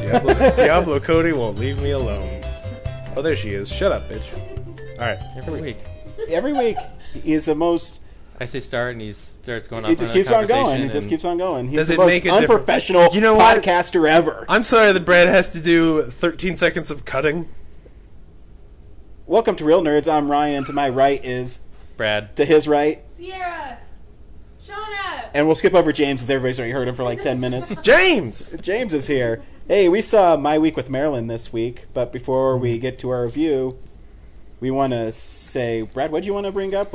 Diablo Cody won't leave me alone. Oh, there she is. Shut up, bitch. All right. Every week is the most. I say start, and he starts going off. It just keeps on going. It just keeps on going. He's Does the it most make a unprofessional podcaster ever. I'm sorry that Brad has to do 13 seconds of cutting. Welcome to Real Nerds. I'm Ryan. To my right is Brad. To his right, Sierra. Shauna. and we'll skip over James because everybody's already heard him for like 10 minutes. James! James is here. Hey, we saw My Week with Marilyn this week, but before we get to our review, we want to say, Brad, what do you want to bring up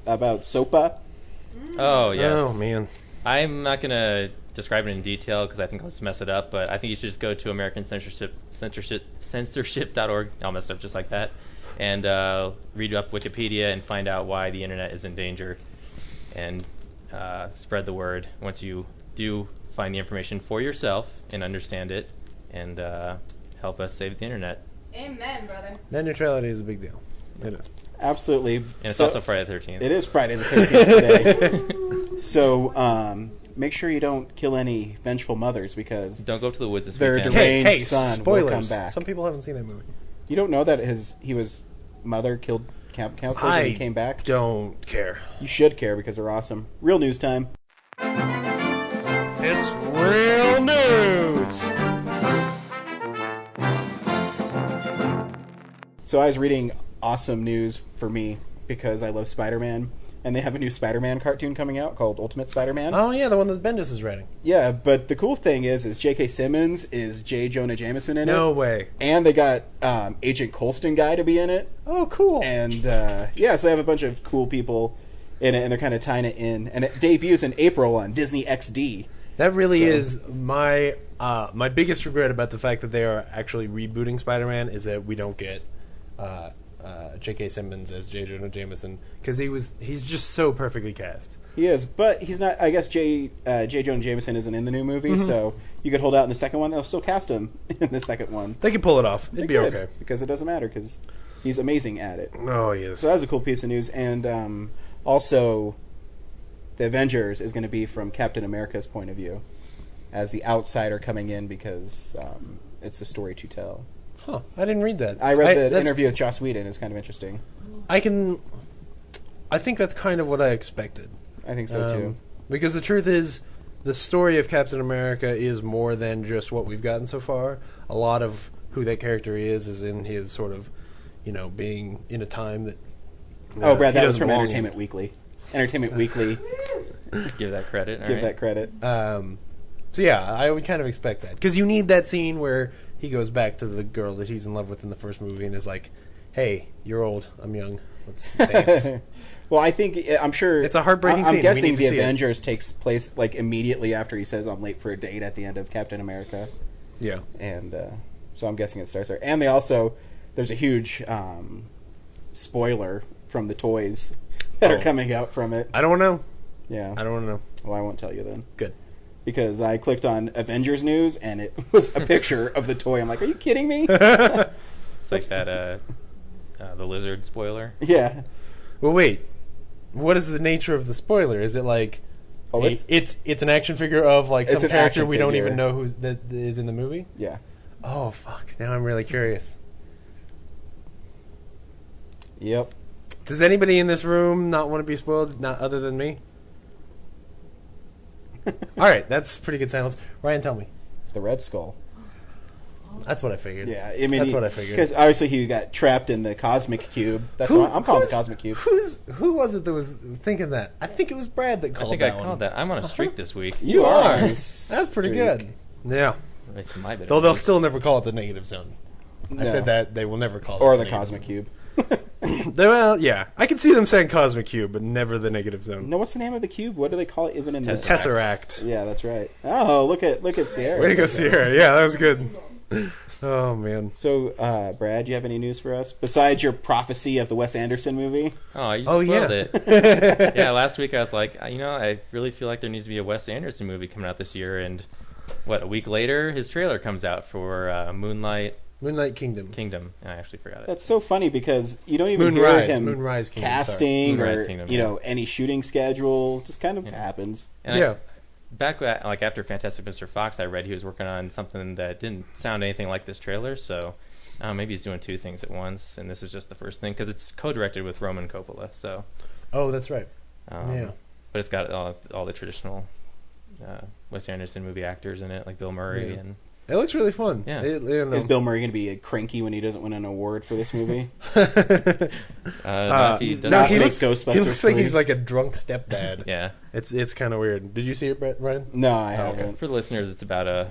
about SOPA? Oh, yes. Oh, man. I'm not going to describe it in detail because I think I'll just mess it up, but I think you should just go to censorship.org. I'll mess it up just like that. And read up Wikipedia and find out why the internet is in danger. And spread the word once you do find the information for yourself and understand it, and help us save the internet. Amen, brother. Net neutrality is a big deal. It is. Absolutely. And it's also Friday the 13th. It is Friday the 13th today. So make sure you don't kill any vengeful mothers because Don't go to the woods this their weekend. deranged son spoilers. will come back. Some people haven't seen that movie. You don't know that his mother killed camp counselors and he came back? Don't care. You should care because they're awesome. Real news time. It's real news! So I was reading awesome news for me because I love Spider-Man, and they have a new Spider-Man cartoon coming out called Ultimate Spider-Man. Oh, yeah, the one that Bendis is writing. Yeah, but the cool thing is J.K. Simmons is J. Jonah Jameson in it. No way. And they got Agent Coulson guy to be in it. Oh, cool. And, so they have a bunch of cool people in it, and they're kind of tying it in. And it debuts in April on Disney XD. That really is my biggest regret about the fact that they are actually rebooting Spider-Man is that we don't get J.K. Simmons as J. Jonah Jameson because he's just so perfectly cast. He is, but he's not. I guess J. Jonah Jameson isn't in the new movie, so you could hold out in the second one. They'll still cast him in the second one. They can pull it off. It'd be okay because it doesn't matter because he's amazing at it. Oh, yes. So that was a cool piece of news, and also, the Avengers is going to be from Captain America's point of view, as the outsider coming in because it's a story to tell. Huh. I didn't read that. I read the interview with Joss Whedon. It's kind of interesting. I think that's kind of what I expected. I think so, too. Because the truth is, the story of Captain America is more than just what we've gotten so far. A lot of who that character is in his sort of, being in a time that... Brad, that was from belong Entertainment Weekly. Entertainment Weekly. Give that credit. Give that credit. So yeah, I would kind of expect that. Because you need that scene where he goes back to the girl that he's in love with in the first movie and is like, hey, you're old, I'm young, let's dance. Well, I'm sure... It's a heartbreaking scene. I'm guessing the Avengers takes place like immediately after he says, I'm late for a date at the end of Captain America. Yeah. And so I'm guessing it starts there. And there's a huge spoiler from the toys that are coming out from it. I don't know. Yeah. I don't know. Well, I won't tell you then. Good. Because I clicked on Avengers News, and it was a picture of the toy. I'm like, are you kidding me? It's like that, the lizard spoiler. Yeah. Well, wait. What is the nature of the spoiler? Is it like... it's an action figure of like some character we don't even know that is in the movie? Yeah. Oh, fuck. Now I'm really curious. Yep. Does anybody in this room not want to be spoiled, not other than me? All right, that's pretty good silence. Ryan, tell me. It's the Red Skull. That's what I figured. Yeah, I mean, that's what I figured. Because obviously he got trapped in the Cosmic Cube. That's what I'm calling the Cosmic Cube. Who was it that was thinking that? I think it was Brad that called that. I think I called that. I'm on a streak this week. You are. That's pretty good. Yeah. It's my bit. Though they'll still never call it the negative zone. I said that they will never call it or the Cosmic Cube. Well, yeah. I can see them saying Cosmic Cube, but never the negative zone. No, what's the name of the cube? What do they call it even in the Tesseract? Yeah, that's right. Oh, look at Sierra. Way to go, Sierra. Yeah, that was good. Oh, man. So, Brad, do you have any news for us? Besides your prophecy of the Wes Anderson movie? Oh, you spoiled it. Yeah, last week I was like, I really feel like there needs to be a Wes Anderson movie coming out this year. And, a week later, his trailer comes out for Moonlight Kingdom. I actually forgot it. That's so funny because you don't even hear him Moonrise Kingdom, casting Moonrise Kingdom, any shooting schedule. Just kind of happens. And back like after Fantastic Mr. Fox, I read he was working on something that didn't sound anything like this trailer. So maybe he's doing two things at once, and this is just the first thing because it's co-directed with Roman Coppola. So Oh, that's right. Yeah. but it's got all the traditional Wes Anderson movie actors in it, like Bill Murray Yeah. and. It looks really fun. Yeah. Is Bill Murray going to be cranky when he doesn't win an award for this movie? If he doesn't- no, he make looks, Ghostbusters he looks like 3. he's like a drunk stepdad. yeah. It's kind of weird. Did you see it, Ryan? No, I Oh, okay. haven't. For the listeners, it's about a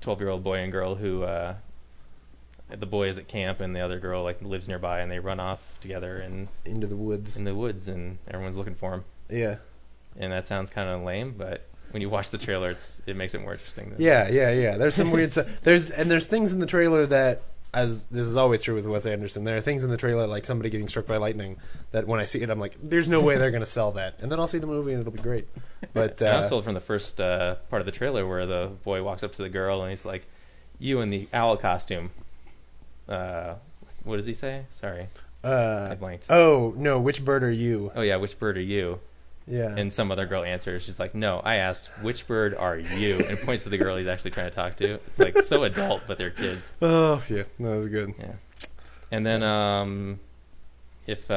12-year-old boy and girl who the boy is at camp and the other girl like lives nearby, and they run off together and Into the woods. in the woods, and everyone's looking for him. Yeah. And that sounds kind of lame, but when you watch the trailer, it makes it more interesting. Yeah. There's some weird stuff. There's things in the trailer that, as this is always true with Wes Anderson, there are things in the trailer like somebody getting struck by lightning that when I see it, I'm like, there's no way they're going to sell that. And then I'll see the movie and it'll be great. But And also from the first part of the trailer where the boy walks up to the girl and he's like, "You in the owl costume." What does he say? Sorry, I blanked. Oh no, which bird are you? Oh yeah, which bird are you? Yeah. And some other girl answers. She's like, "No, I asked, which bird are you?" And points to the girl he's actually trying to talk to. It's like so adult, but they're kids. Oh yeah, that was good. Yeah. And then if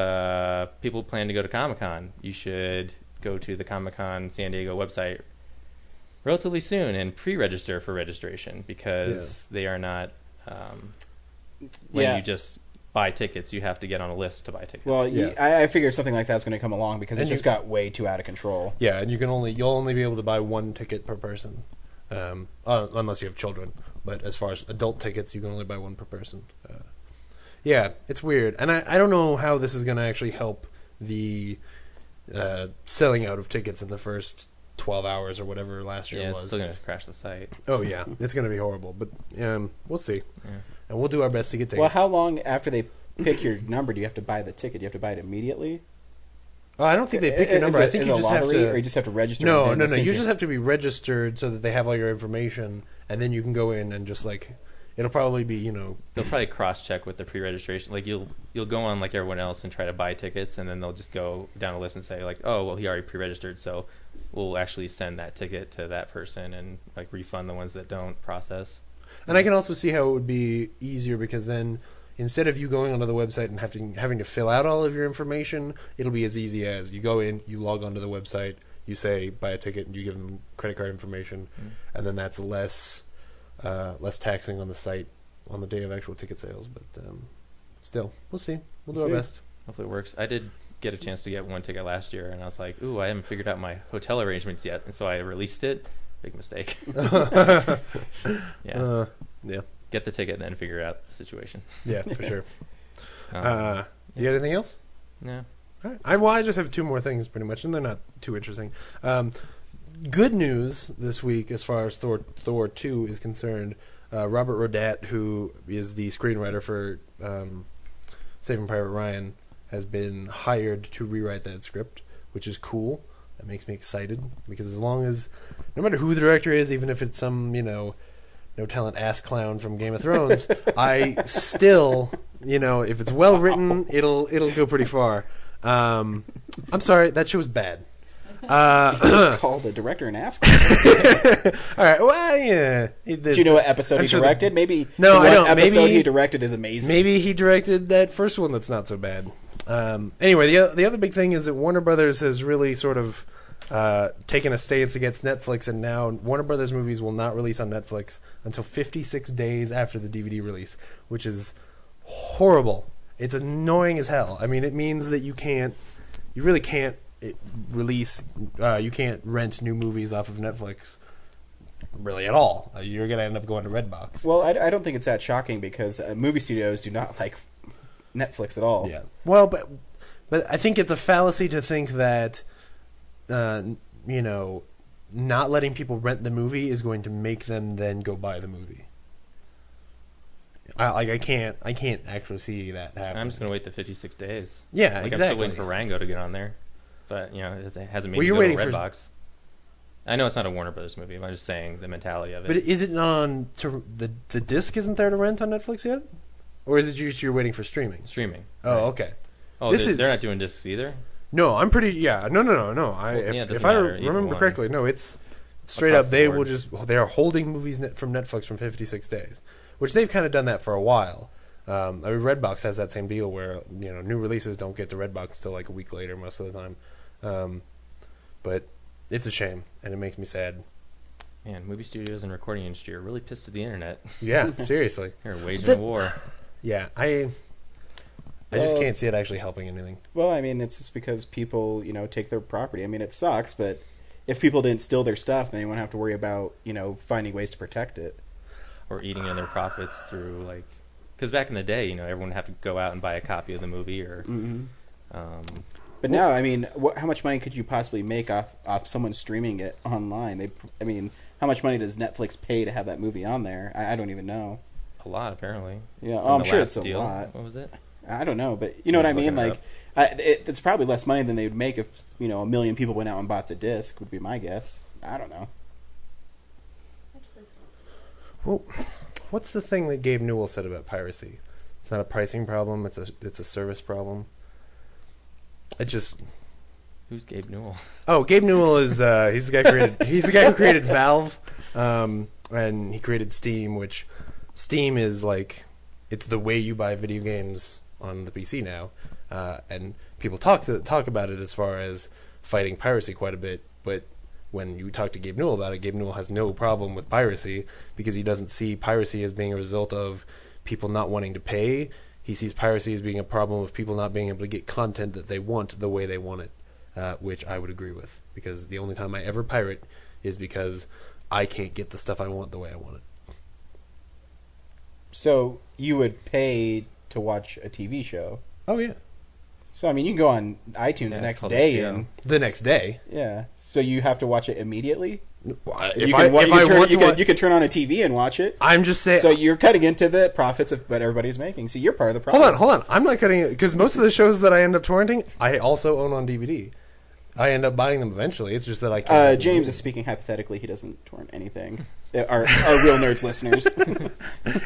people plan to go to Comic-Con, you should go to the Comic-Con San Diego website relatively soon and pre-register for registration because they are not when Yeah. you just buy tickets, you have to get on a list to buy tickets. Well, Yeah. I figured something like that was going to come along because it And just you- got way too out of control. Yeah, and you'll only be able to buy one ticket per person, unless you have children. But as far as adult tickets, you can only buy one per person. Yeah, it's weird, and I don't know how this is going to actually help the selling out of tickets in the first 12 hours or whatever last year yeah, it's was. still going to crash the site. Oh yeah, it's going to be horrible, but we'll see, Yeah. and we'll do our best to get tickets. Well, how long after they pick your number do you have to buy the ticket? Do you have to buy it immediately? Oh, I don't think they pick your number. I think is you it a just have lottery, to. or you just have to register. No. and then as soon You as just have to be registered so that they have all your information, and then you can go in and just like, it'll probably be They'll probably cross-check with the pre-registration. Like you'll go on like everyone else and try to buy tickets, and then they'll just go down a list and say like, "Oh, well, he already pre-registered, so we'll actually send that ticket to that person and like refund the ones that don't process." And I can also see how it would be easier because then instead of you going onto the website and having to fill out all of your information, it'll be as easy as you go in, you log onto the website, you say buy a ticket, and you give them credit card information, and then that's less taxing on the site on the day of actual ticket sales. But still, we'll see. We'll do our See. best. Hopefully it works. I did get a chance to get one ticket last year, and I was like, "Ooh, I haven't figured out my hotel arrangements yet," and so I released it. Big mistake. Yeah. Yeah, Get the ticket and then figure out the situation. yeah, for sure. Um, You got anything else? no. All right. I just have two more things, pretty much, and they're not too interesting. Good news this week as far as Thor 2 is concerned. Robert Rodat, who is the screenwriter for Saving Private Ryan, has been hired to rewrite that script, which is cool. That makes me excited because no matter who the director is, even if it's some, no talent ass clown from Game of Thrones, I still, if it's well written, it'll go pretty far. I'm sorry, that show's bad. just call the director and ask. All right, well, yeah. Do you know what episode I'm he sure directed? Maybe No, the I one don't. episode Maybe- he directed is amazing. Maybe he directed that first one that's not so bad. Anyway, the other big thing is that Warner Brothers has really sort of taken a stance against Netflix, and now Warner Brothers movies will not release on Netflix until 56 days after the DVD release, which is horrible. It's annoying as hell. I mean, it means that you really can't release, you can't rent new movies off of Netflix really at all. You're going to end up going to Redbox. Well, I don't think it's that shocking because movie studios do not like Netflix at all. Yeah. Well, but I think it's a fallacy to think that not letting people rent the movie is going to make them then go buy the movie. I can't actually see that happen. I'm just gonna wait the 56 days. Yeah, I'm still exactly. waiting for Rango to get on there, but it hasn't made Well, me you're go waiting to for- Redbox. I know it's not a Warner Brothers movie, but I'm just saying the mentality of it. But is it not on the disc isn't there to rent on Netflix yet? Or is it just you're waiting for streaming? Streaming. Oh, right? okay. Oh, This they're is- not doing discs either. No, I'm pretty. Yeah, no. Well, yeah, it If doesn't I matter, either remember one. correctly, no, it's straight Across up, the they board. will just they are holding movies from Netflix from 56 days, which they've kind of done that for a while. I mean, Redbox has that same deal where new releases don't get to Redbox till like a week later most of the time. But it's a shame, and it makes me sad. Man, movie studios and recording industry are really pissed at the internet. Yeah, seriously. They're waging a war. Yeah, I just Well- can't see it actually helping anything. Well, I mean, it's just because people, take their property. I mean, it sucks, but if people didn't steal their stuff, then they wouldn't have to worry about, finding ways to protect it. Or eating in their profits through, like... Because back in the day, everyone would have to go out and buy a copy of the movie or... Mm-hmm. Um, But now, I mean, how much money could you possibly make off someone streaming it online? How much money does Netflix pay to have that movie on there? I don't even know. a lot, apparently. Yeah, From I'm the sure last it's a deal. lot. What was it? I don't know, but you know what I Just mean? looking Like, it it's probably less money than they would make if, a million people went out and bought the disc, would be my guess. I don't know. Well, what's the thing that Gabe Newell said about piracy? It's not a pricing problem. It's a service problem. It just... Who's Gabe Newell? Oh, Gabe Newell is he's the guy who created Valve, and he created Steam, which Steam is like it's the way you buy video games on the PC now, and people talk about it as far as fighting piracy quite a bit. But when you talk to Gabe Newell about it, Gabe Newell has no problem with piracy because he doesn't see piracy as being a result of people not wanting to pay. He sees piracy as being a problem of people not being able to get content that they want the way they want it. Which I would agree with, because the only time I ever pirate is because I can't get the stuff I want the way I want it. So you would pay to watch a TV show. Oh yeah, So, I mean, you can go on iTunes Yeah, the it's next called day HBO. and... the next day. Yeah. So you have to watch it immediately? If I want to, You can turn on a TV and watch it. I'm just saying. So you're cutting into the profits of what everybody's making. So you're part of the problem. Hold on. I'm not cutting it because most of the shows that I end up torrenting, I also own on DVD. I end up buying them eventually. It's just that I can't. James is speaking hypothetically. He doesn't torrent anything. Our Real Nerds listeners.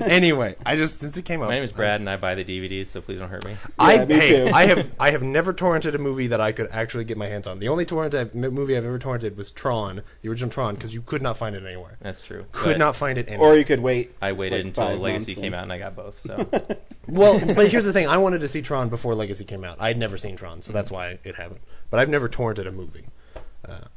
Anyway, since it came out. My name is Brad, and I buy the DVDs, so please don't hurt me. Yeah, me too. I have never torrented a movie that I could actually get my hands on. The only movie I've ever torrented was Tron, the original Tron, because you could not find it anywhere. That's true. Could But not find it anywhere. Or you could wait. I waited like until 5 Legacy months came out, and I got both. So Well, but here's the thing. I wanted to see Tron before Legacy came out. I'd never seen Tron, so that's why it happened. But I've never torrented a movie.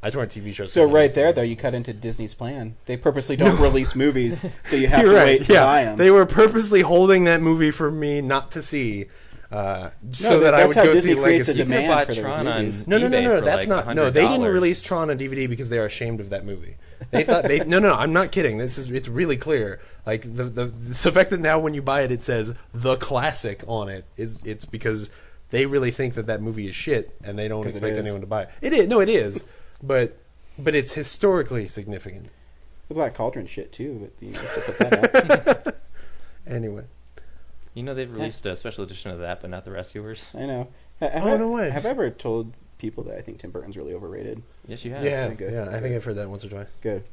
I torrent TV shows. So since I right was there, young. though, you cut into Disney's plan. They purposely don't release movies, so you have You're to right. wait to buy them. They were purposely holding that movie for me not to see, so that I would that's how go Disney see creates a Legacy. you could have demand bought for their Tron on movies. No, eBay that's for like not. No, they didn't $100. release Tron on DVD because they are ashamed of that movie. They thought they. No, I'm not kidding. It's really clear. Like the fact that now when you buy it, it says the classic on it it's because they really think that movie is shit and they don't 'Cause it expect is. anyone to buy it. It is. No, it is. But it's historically significant. The Black Cauldron shit too, but just to put that out. Anyway. They've released a special edition of that, but not the Rescuers. I know. No way. Have I ever told people that I think Tim Burton's really overrated? Yes, you have. Yeah, good. yeah. I think I've heard that once or twice. Good.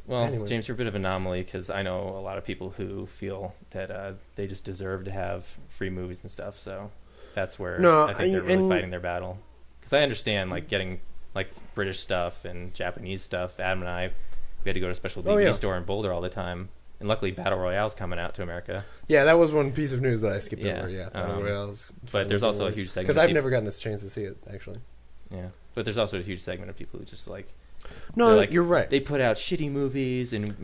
Well, Anyway. James, you're a bit of an anomaly because I know a lot of people who feel that they just deserve to have free movies and stuff. So that's where No, I think they're really and- fighting their battle. Because I understand, like, getting like British stuff and Japanese stuff. Adam and I, we had to go to a special DVD store in Boulder all the time. And luckily, Battle Royale's coming out to America. Yeah, that was one piece of news that I skipped Yeah, over. Yeah, Battle Royale's. but there's also a huge segment because of I've people- never gotten this chance to see it actually. Yeah, but there's also a huge segment of people who just like. No, they're like, you're right. They put out shitty movies, and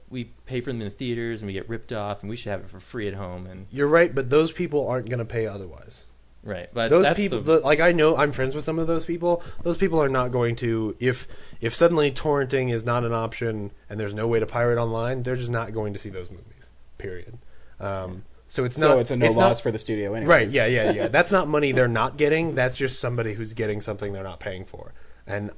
we pay for them in the theaters, and we get ripped off, and we should have it for free at home. And You're right, but those people aren't going to pay otherwise. right, but Those that's people, the- like I know, I'm friends with some of those people. Those people are not going to if suddenly torrenting is not an option and there's no way to pirate online, they're just not going to see those movies. Period. So it's not. So it's a no not- loss for the studio anyway. Right? Yeah. That's not money they're not getting. That's just somebody who's getting something they're not paying for. And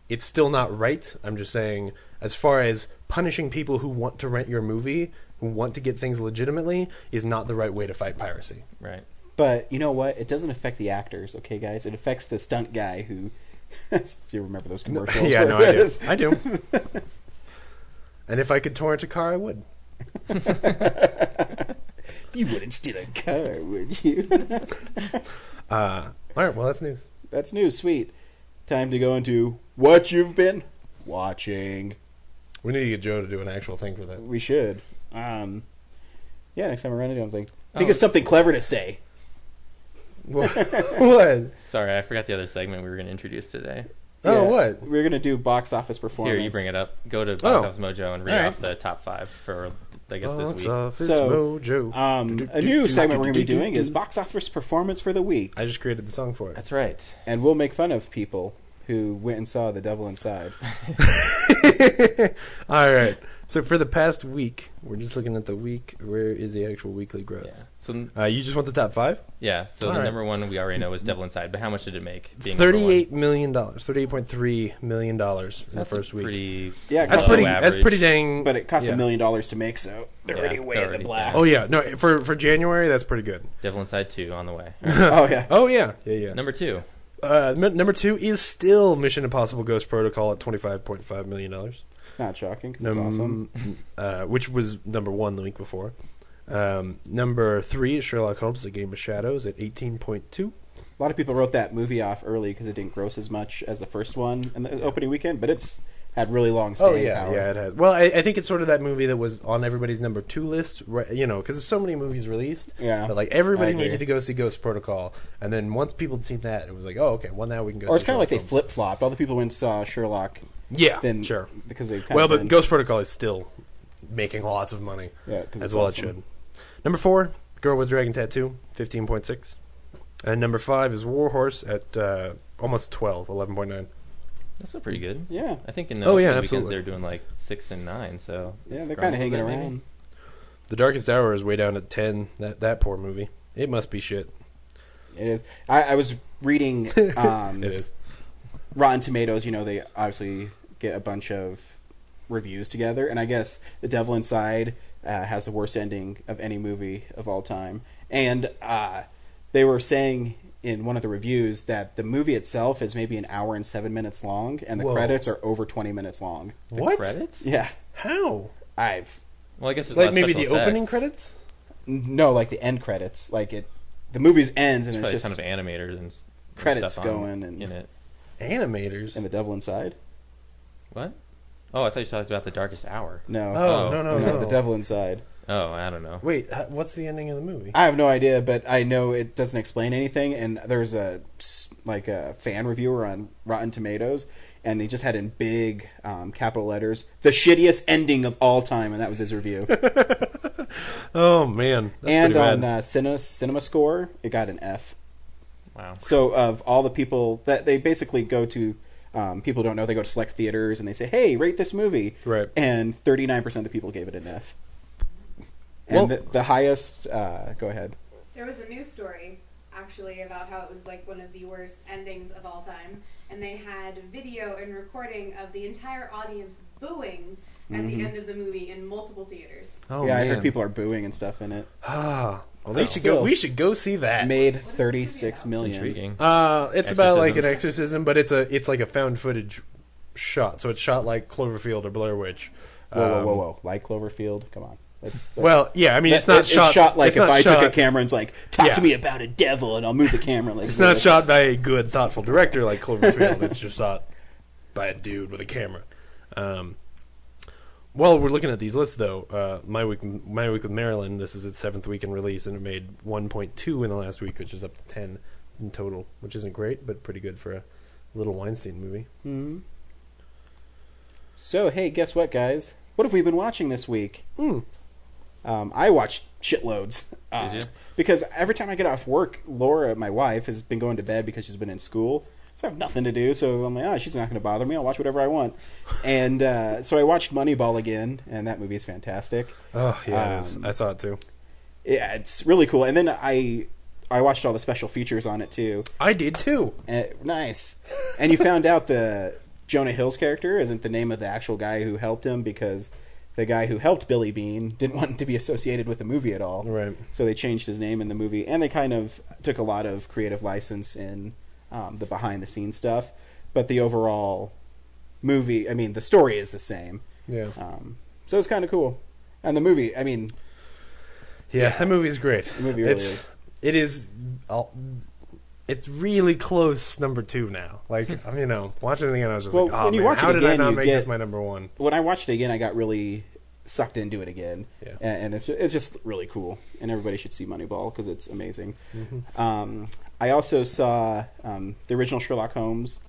it's still not right. I'm just saying, as far as punishing people who want to rent your movie, who want to get things legitimately, is not the right way to fight piracy. right. But you know what? It doesn't affect the actors, okay, guys? It affects the stunt guy who... Do you remember those commercials? Yeah, where no, I it do. was- I do. And if I could torrent a car, I would. You wouldn't steal a car, would you? All right, well, that's news. That's news, sweet. Time to go into what you've been watching. We need to get Joe to do an actual thing for that. We should. Yeah, next time we run into something. Think of something clever to say. What? Sorry, I forgot the other segment we were going to introduce today. Oh, Yeah, what? We're going to do box office performance. Here, you bring it up. Go to Box Oh. Office Mojo and read All right. off the top 5 for, I guess, this Box week. Office So, Mojo. a new segment we're going to be doing is box office performance for the week. I just created the song for it. That's right. And we'll make fun of people who went and saw The Devil Inside. All right. So for the past week, we're just looking at the week. Where is the actual weekly gross? Yeah. So, You just want the top 5? yeah. So All the right. number one we already know is Devil Inside, but how much did it make? Being number one? $38 million. $38.3 million in the That's first a week. pretty Yeah, That's low pretty. average. That's pretty dang. But it cost yeah. $1 million to make, so they're Yeah, already way they're in the already black. Oh yeah, no. For January, that's pretty good. Devil Inside 2 on the way. Oh, yeah. Oh yeah, yeah. Number 2. Number 2 is still Mission Impossible: Ghost Protocol at $25.5 million. Not shocking, because it's awesome. Which was number 1 the week before. Number 3 is Sherlock Holmes: The Game of Shadows at 18.2. A lot of people wrote that movie off early because it didn't gross as much as the first one in the opening weekend, but it's had really long Oh staying yeah, power. yeah, it has. Well, I think it's sort of that movie that was on everybody's number 2 list, right, you know, because there's so many movies released. Yeah, But like everybody I agree. needed to go see Ghost Protocol, and then once people had seen that, it was like, oh, okay, well now we can go. Or it's see kind of like they Sherlock Holmes. flip flopped. All the people went and saw Sherlock. Yeah, Then sure. because they kind Well, of but been- Ghost Protocol is still making lots of money. Yeah, 'cause as it's well awesome. it should. Number 4, Girl with Dragon Tattoo, 15.6. And number 5 is Warhorse at almost 12, 11.9. That's still pretty good. Yeah, I think in the Oh, yeah, opening weekends absolutely. they're doing like 6 and 9, so yeah, it's they're grown kind a of hanging little bit, maybe. around. The Darkest Hour is way down at 10. That poor movie. It must be shit. It is. I was reading It is. Rotten Tomatoes. You know, they obviously get a bunch of reviews together, and I guess The Devil Inside has the worst ending of any movie of all time. And they were saying in one of the reviews that the movie itself is maybe an hour and 7 minutes long, and the Whoa. credits are over 20 minutes long. The What? credits? Yeah, How? Well, I guess there's a lot Like of maybe special the opening effects. credits? no, like the end credits. Like the movie's ends, and There's it's probably just a ton of animators and credits stuff on- going and- in it. Animators? and The Devil Inside. What? Oh, I thought you talked about the Darkest Hour. No, Oh, Oh, no. The Devil Inside. Oh, I don't know. Wait, what's the ending of the movie? I have no idea, but I know it doesn't explain anything. And there's a fan reviewer on Rotten Tomatoes, and he just had in big capital letters the shittiest ending of all time, and that was his review. Oh, man. That's And pretty on bad. Cinema Score, it got an F. Wow. So of all the people that they basically go to, people don't know, they go to select theaters and they say, "Hey, rate this movie," Right. And 39% of the people gave it an F. And Well- the highest, go ahead. There was a news story actually about how it was like one of the worst endings of all time, and they had video and recording of the entire audience booing at the end of the movie in multiple theaters. Oh, Yeah, I man. heard people are booing and stuff in it. Ah. Well, But should still. go. We should go see that. Made What is this 36 movie million. Intriguing. It's about like an Exorcisms. exorcism, but it's like a found footage shot. So it's shot like Cloverfield or Blair Witch. Whoa! Like Cloverfield? Come on. That's Well, yeah, I mean, it's not shot. like it's if not I shot, took a camera and's like, talk Yeah. to me about a devil, and I'll move the camera. Like It's not shot by a good, thoughtful director like Cloverfield. It's just shot by a dude with a camera. While we're looking at these lists, though, My Week with Marilyn, this is its 7th week in release, and it made 1.2 in the last week, which is up to 10 in total, which isn't great, but pretty good for a little Weinstein movie. Hmm. So hey, guess what, guys? What have we been watching this week? I watched shitloads. Did you? Because every time I get off work, Laura, my wife, has been going to bed because she's been in school. So I have nothing to do. So I'm like, oh, she's not going to bother me. I'll watch whatever I want. And so I watched Moneyball again, and that movie is fantastic. Oh, yeah, it is. Um, I saw it, too. Yeah, it's really cool. And then I watched all the special features on it, too. I did, too. Nice. And you found out the Jonah Hill's character isn't the name of the actual guy who helped him, because the guy who helped Billy Bean didn't want to be associated with the movie at all. Right. So they changed his name in the movie, and they kind of took a lot of creative license in the behind-the-scenes stuff. But the overall movie, I mean, the story is the same. Yeah. So it's kind of cool. And the movie, I mean, Yeah, that movie is great. The movie really is. It is. it's really close number 2 now. Like, watching it again, I was just Well, like, oh when you man, watch it how did I again, not you make get- this my number 1? When I watched it again, I got really sucked into it again, Yeah. and it's just really cool. And everybody should see Moneyball because it's amazing. Mm-hmm. I also saw the original Sherlock Holmes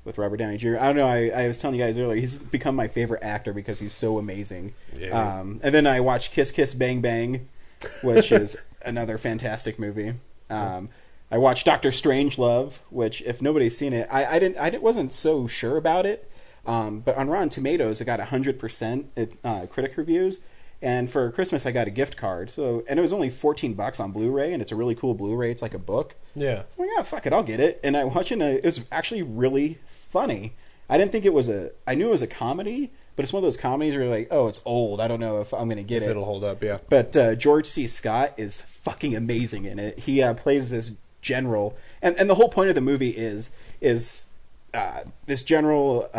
with Robert Downey Jr. I don't know. I was telling you guys earlier, he's become my favorite actor because he's so amazing. Yeah. And then I watched Kiss Kiss Bang Bang, which is another fantastic movie. I watched Doctor Strangelove, which if nobody's seen it, I wasn't so sure about it. But on Rotten Tomatoes, it got 100% critic reviews. And for Christmas, I got a gift card. And it was only $14 on Blu-ray, and it's a really cool Blu-ray. It's like a book. Yeah. So I'm like, fuck it, I'll get it. And I watched it, and it was actually really funny. I didn't think it was I knew it was a comedy, but it's one of those comedies where you're like, oh, it's old. I don't know if I'm going to get If it. it'll hold up, yeah. But George C. Scott is fucking amazing in it. He plays this general, and the whole point of the movie is this general,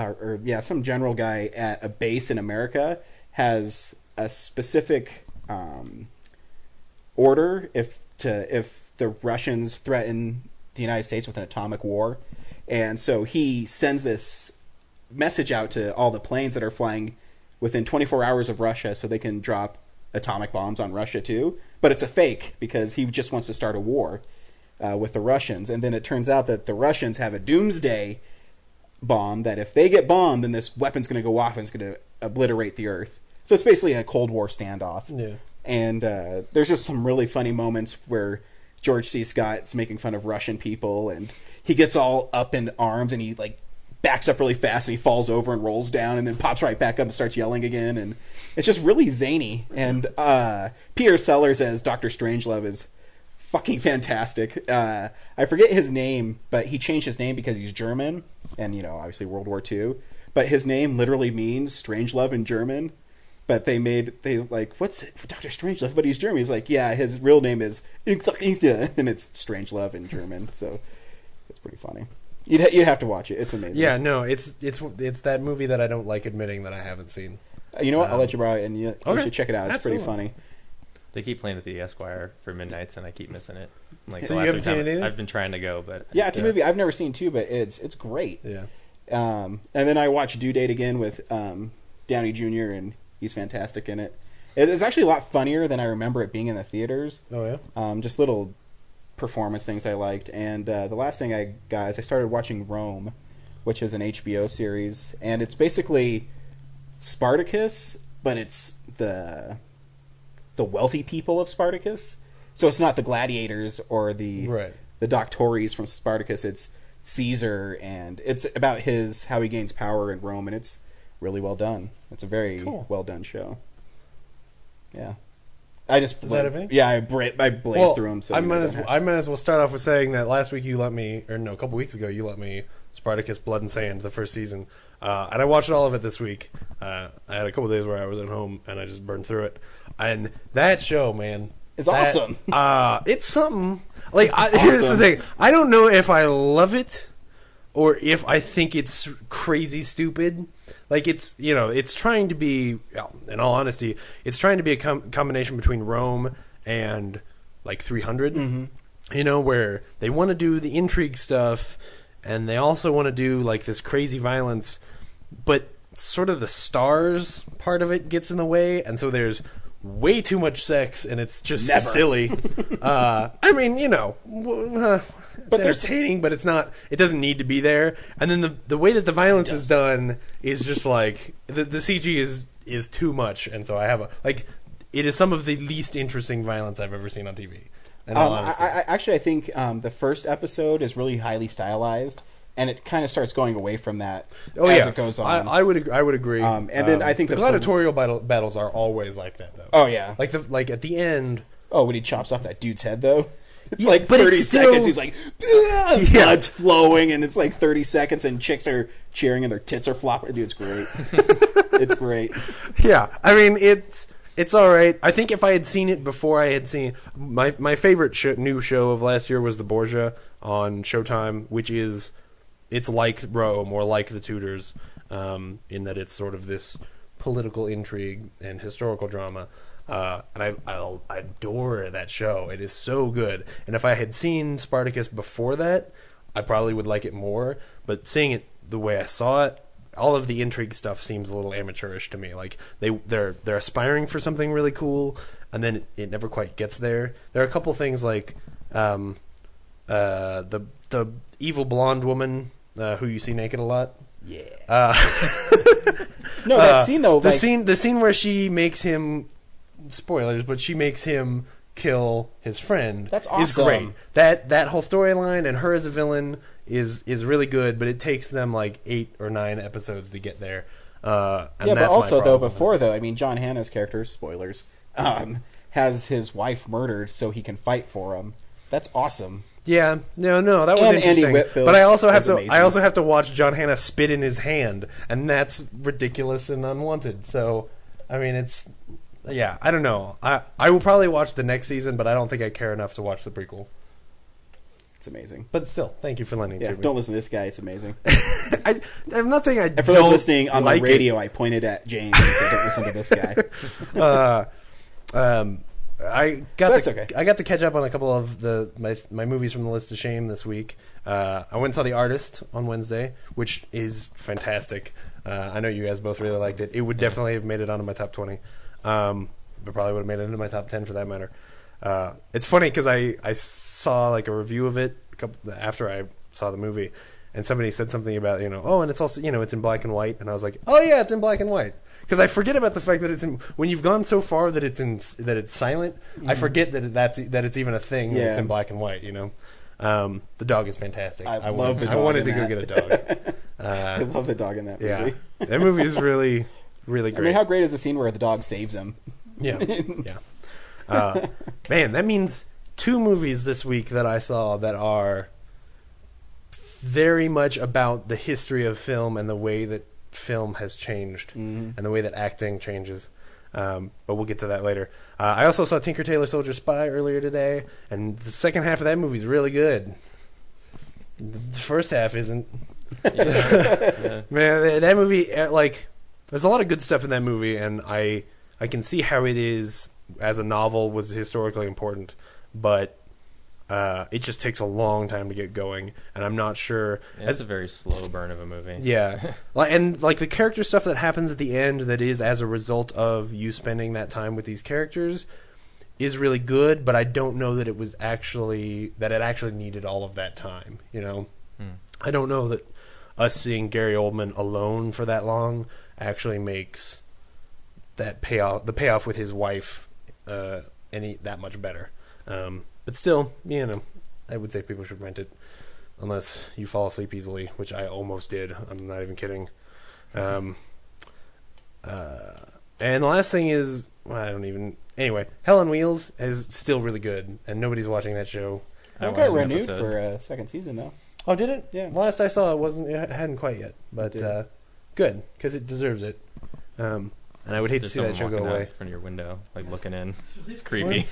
some general guy at a base in America has a specific order if the Russians threaten the United States with an atomic war, and so he sends this message out to all the planes that are flying within 24 hours of Russia so they can drop atomic bombs on Russia too. But it's a fake because he just wants to start a war with the Russians. And then it turns out that the Russians have a doomsday bomb that if they get bombed, then this weapon's going to go off and it's going to obliterate the Earth. So it's basically a Cold War standoff. Yeah. And there's just some really funny moments where George C. Scott's making fun of Russian people, and he gets all up in arms, and he like backs up really fast, and he falls over and rolls down, and then pops right back up and starts yelling again, and it's just really zany. And Peter Sellers as Dr. Strangelove is fucking fantastic. I forget his name, but he changed his name because he's German, and obviously World War II. But his name literally means Strangelove in German. But what's Dr. Strangelove? But he's German. He's like, yeah, his real name is and it's Strangelove in German. So it's pretty funny. You'd have to watch it. It's amazing. Yeah, no, it's that movie that I don't like admitting that I haven't seen. You know what? I'll let you borrow it, and you should check it out. It's Absolutely. pretty funny. They keep playing at the Esquire for midnights, and I keep missing it. Like, So the you last haven't seen time it either? I've been trying to go, but Yeah, it's a movie I've never seen too, but it's great. Yeah. And then I watched Due Date again with Downey Jr. and he's fantastic in it. It's actually a lot funnier than I remember it being in the theaters. Oh yeah. Just little performance things I liked. And the last thing I got is I started watching Rome, which is an HBO series, and it's basically Spartacus, but it's the wealthy people of Spartacus. So it's not the gladiators or the doctores from Spartacus. It's Caesar, and it's about how he gains power in Rome, and it's really well done. It's a very well done show. Yeah, Is that everything? Yeah, I blazed through them. So I might as well start off with saying that last week a couple weeks ago you let me Spartacus Blood and Sand, the first season, and I watched all of it this week. I had a couple days where I was at home and I just burned through it, and that show, man, it's awesome. It's something. Like here's the thing: I don't know if I love it or if I think it's crazy stupid. Like it's trying to be, in all honesty, it's trying to be a combination between Rome and like 300. Mm-hmm. Where they want to do the intrigue stuff, and they also want to do like this crazy violence, but sort of the stars part of it gets in the way, and so there's way too much sex, and it's just silly. It's entertaining, but it's not. It doesn't need to be there. And then the way that the violence is done is just like the CG is too much, and so I have it is some of the least interesting violence I've ever seen on TV. In all honesty, I think the first episode is really highly stylized, and it kind of starts going away from that as it goes on. I would agree. And then I think the gladiatorial battles are always like that, though. Oh yeah, like at the end. Oh, when he chops off that dude's head, though. It's 30 seconds. Still... He's like, blood's flowing, and it's like 30 seconds, and chicks are cheering, and their tits are flopping. Dude, it's great. It's great. Yeah, it's all right. I think if I had seen it before I had seen my favorite new show of last year was The Borgia on Showtime, which it's like Rome or like The Tudors, in that it's sort of this political intrigue and historical drama. and I adore that show. It is so good. And if I had seen Spartacus before that, I probably would like it more. But seeing it the way I saw it, all of the intrigue stuff seems a little amateurish to me. Like they're aspiring for something really cool, and then it never quite gets there. There are a couple things like the evil blonde woman who you see naked a lot. Yeah. No, that scene though. The scene where she makes him, spoilers, but she makes him kill his friend. That's Is awesome. great. That whole storyline and her as a villain is really good, but it takes them like 8 or 9 episodes to get there. And yeah, but that's also my though, problem. before though, I mean, John Hannah's character, spoilers, has his wife murdered so he can fight for him. That's awesome. Yeah, no, that was And Andy interesting. Whitfield But I also have was to, amazing. I also have to watch John Hannah spit in his hand, and that's ridiculous and unwanted. So, I mean, it's, yeah, I don't know. I will probably watch the next season, but I don't think I care enough to watch the prequel. It's amazing. But still, thank you for lending it Yeah, to me. don't listen to this guy. It's amazing. I'm not saying I And for don't those listening on like the radio, I pointed at James and said, "Don't listen to this guy." I got That's to okay. I got to catch up on a couple of my movies from the list of shame this week. I went and saw The Artist on Wednesday, which is fantastic. I know you guys both really liked it. It would definitely have made it onto my top 20. But probably would have made it into my top 10 for that matter. It's funny because I saw like a review of it after I saw the movie, and somebody said something about and it's also it's in black and white, and I was like, oh yeah, it's in black and white. Because I forget about the fact that it's when you've gone so far that it's silent. I forget that it's even a thing. That it's in black and white. The dog is fantastic. I love the dog I wanted to in go that. get a dog. I love the dog in that movie. Yeah, that movie is really, really I great. mean, how great is the scene where the dog saves him? Yeah, yeah. Man, that means 2 movies this week that I saw that are very much about the history of film and the way that film has changed and the way that acting changes. But we'll get to that later. I also saw Tinker Tailor Soldier Spy earlier today, and the second half of that movie is really good. The first half isn't. Yeah. Man, that movie, there's a lot of good stuff in that movie, and I can see how it is, as a novel, was historically important, but it just takes a long time to get going, and I'm not sure. It's a very slow burn of a movie. Yeah, and the character stuff that happens at the end that is as a result of you spending that time with these characters is really good, but I don't know that it actually needed all of that time. I don't know that us seeing Gary Oldman alone for that long actually makes the payoff with his wife any that much better. But still, I would say people should rent it unless you fall asleep easily, which I almost did. I'm not even kidding. And the last thing is, anyway, Hell on Wheels is still really good, and nobody's watching that show. I It got watched an renewed episode. for a second season though. Oh, did it? Yeah. Last I saw, it hadn't quite yet, but good, because it deserves it. And I would hate to There's see that show someone go walking out away. in front of your window, looking in. It's creepy.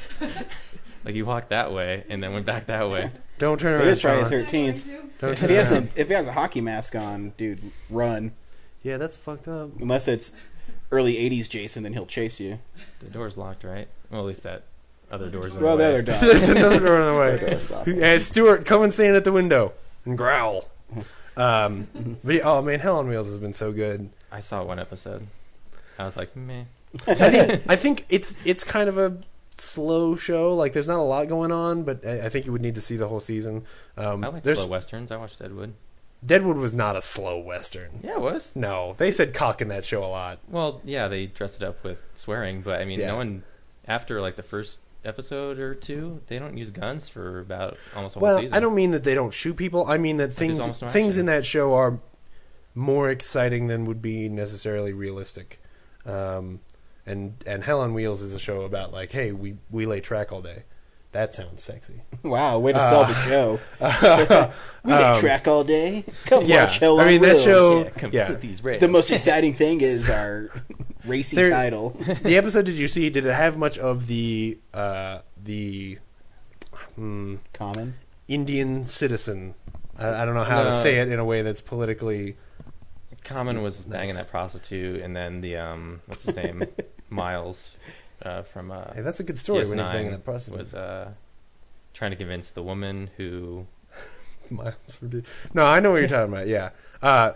Like you walked that way and then went back that way. Don't turn It around. is Friday Sean. the 13th. Don't If turn he has around. if he has a hockey mask on, dude, run. Yeah, that's fucked up. Unless it's early '80s Jason, then he'll chase you. The door's locked, right? Well, at least that other door's in Well, the the way. other dog. There's another door in the Other way. door's stopped. Hey, Stuart, come and stand at the window and growl. But man, Hell on Wheels has been so good. I saw one episode. I was like, meh. I think it's kind of a slow show. Like, there's not a lot going on, but I think you would need to see the whole season. I like There's slow westerns. I watched Deadwood. Deadwood was not a slow western. Yeah, it was. No, they said cock in that show a lot. Well, yeah, they dressed it up with swearing, but I mean, Yeah. no one after the first episode or 2, they don't use guns for about almost a whole Well, season. I don't mean that they don't shoot people. I mean that there's things almost no things action. in that show are more exciting than would be necessarily realistic. And Hell on Wheels is a show about hey, we lay track all day. That sounds sexy. Wow, way to sell the show. We get track all day. Come yeah, watch Hell I on mean, that Wheels. show- Yeah, come Yeah. with these rays. The most exciting thing is our racy There- title. The episode did it have much of the Common. Indian citizen? I don't know how to No. say it in a way that's politically. Common was Nice. banging that prostitute, and then the what's his name, Miles, from Hey, that's a good story when he's DS9 banging that prostitute. was trying to convince the woman who Miles from D. No, I know what you're talking about. Yeah.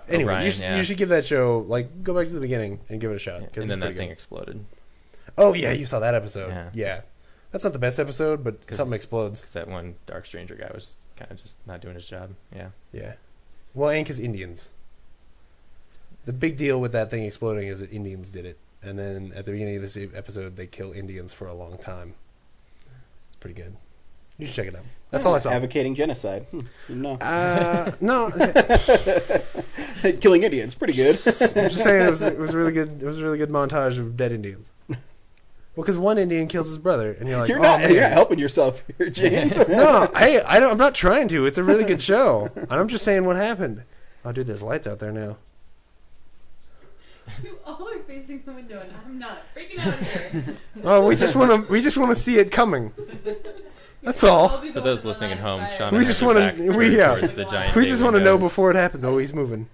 Anyway, O'Brien, you should give that show go back to the beginning and give it a shot. and 'cause then it's that thing pretty exploded good. Oh yeah, you saw that episode. Yeah. Yeah. That's not the best episode, but 'Cause- something explodes. because that one Dark Stranger guy was kind of just not doing his job. Yeah. Yeah. Well, and 'cause Indians. The big deal with that thing exploding is that Indians did it, and then at the beginning of this episode, they kill Indians for a long time. It's pretty good. You should check it out. That's all I saw. Advocating genocide. No. No, Killing Indians. Pretty good. I'm just saying it was a really good. It was a really good montage of dead Indians. Well, because one Indian kills his brother, and you're like, You're oh, not. man. You're not helping yourself here, James. No, hey, I'm not trying to. It's a really good show, and I'm just saying what happened. Oh, dude, there's lights out there now. You all are facing the window, and I'm not freaking out here. Oh, we just want to see it coming. That's all. For those listening at home, Sean We and just I are wanna- back we- yeah. towards the giant We bay just want to know windows. before it happens. Oh, he's moving.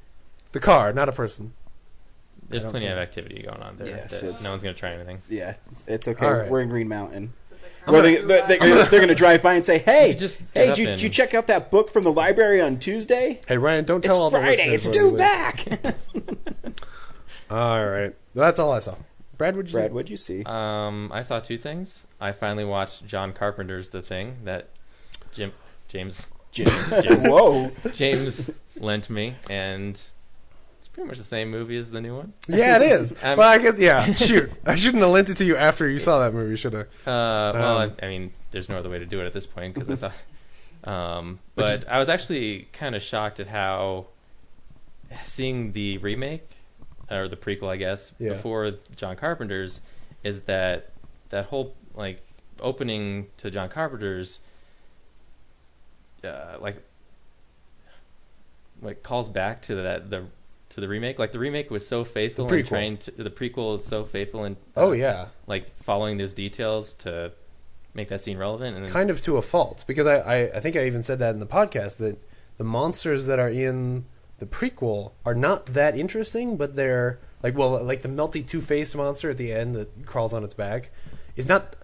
The car, not a person. There's I don't plenty think- of activity going on there. Yes, that it's- no one's going to try anything. Yeah, it's okay. All right. We're in Green Mountain. I'm Where gonna- they're going to drive by and say, "Hey, You just hey, get up did you and- check out that book from the library on Tuesday? Hey, Ryan, don't It's tell all the Friday. listeners It's where we due live. back." All right, that's all I saw. Brad, what'd you Brad, say? what'd you see? I saw two things. I finally watched John Carpenter's The Thing that James Whoa. James lent me, and it's pretty much the same movie as the new one. Yeah, it is. I'm- Well, I guess yeah. Shoot, I shouldn't have lent it to you after you saw that movie, should I? Well, Um, I mean, there's no other way to do it at this point because I saw. But But I was actually kind of shocked at how seeing the remake or the prequel, I guess, Yeah. before John Carpenter's, is that whole like opening to John Carpenter's, like calls back to the remake. Like the remake was so faithful The and prequel. trying to, the prequel is so faithful and Oh yeah, like following those details to make that scene relevant. And then, kind of to a fault because I think I even said that in the podcast that the monsters that are in the prequel are not that interesting, but they're like the melty two-faced monster at the end that crawls on its back is not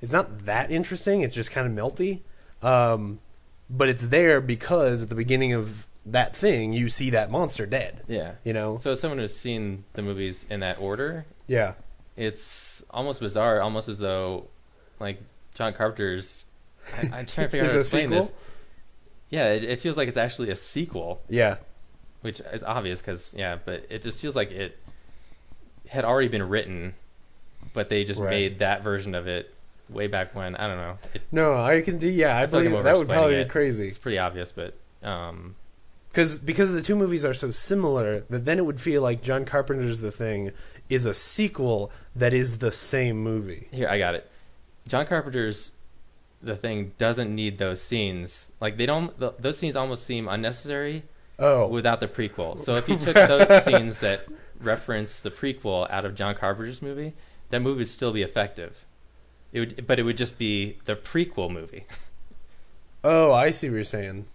that interesting. It's just kind of melty, but it's there because at the beginning of that thing you see that monster dead. yeah. You know, So as someone who's seen the movies in that order, yeah. it's almost bizarre, almost as though like John Carpenter's. I'm trying to figure out Is how to it a explain sequel? this. Yeah, it feels like it's actually a sequel, Yeah. which is obvious because but it just feels like it had already been written, but they just Right. made that version of it way back when. I don't know. No, I can do. Yeah, I feel like believe I'm that would probably overexplaining be it. crazy. It's pretty obvious, but Because the two movies are so similar that then it would feel like John Carpenter's The Thing is a sequel that is the same movie. here I got it. John Carpenter's The Thing doesn't need those scenes. Like they don't. Those scenes almost seem unnecessary Oh, without the prequel. So if you took those scenes that reference the prequel out of John Carpenter's movie, that movie would still be effective. But it would just be the prequel movie. oh, I see what you're saying.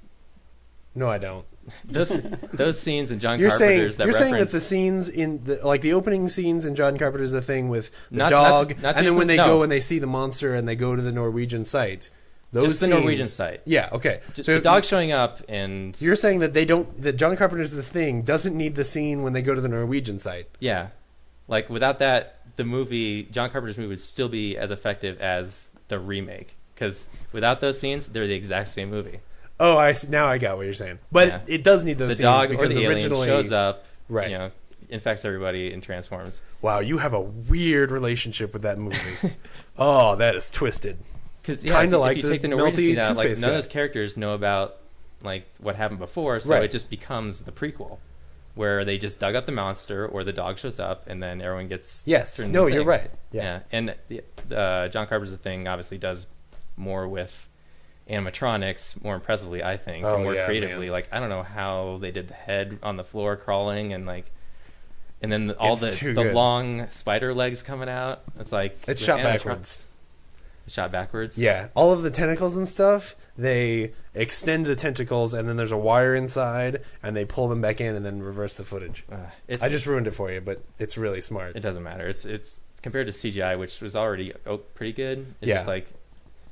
No, I don't. Those scenes in John You're saying Carpenter's that you're saying that reference the scenes in the opening scenes in John Carpenter's The Thing with the Not- dog, not and then just when the- they no. go and they see the monster and they go to the Norwegian site, those just the scenes, Norwegian site. Yeah, okay. Just So the dog showing up and you're saying that that John Carpenter's The Thing doesn't need the scene when they go to the Norwegian site. yeah, like without that, the movie John Carpenter's movie would still be as effective as the remake because without those scenes, they're the exact same movie. Oh, I see. Now I got what you're saying. But Yeah. it does need those The scenes dog or because the alien originally shows up, Right. You know, infects everybody and transforms. Wow, you have a weird relationship with that movie. Oh, that is twisted. Because Kinda if like you the take the Norwegian melty scene out, like Two-Face none of guy. those characters know about like what happened before, so Right. it just becomes the prequel, where they just dug up the monster or the dog shows up and then everyone gets Yes. turned No, into the you're thing. right. Yeah, Yeah. and John Carpenter's The Thing obviously does more with animatronics more impressively, I think, Oh, and more yeah, creatively. man. Like I don't know how they did the head on the floor crawling and like. And then all It's the too good. long spider legs coming out. It's like It's with shot animatron- backwards. Shot backwards. Yeah. All of the tentacles and stuff, they extend the tentacles and then there's a wire inside and they pull them back in and then reverse the footage. It's, I just ruined it for you, but it's really smart. It doesn't matter. It's compared to CGI, which was already pretty good, it's Yeah. just like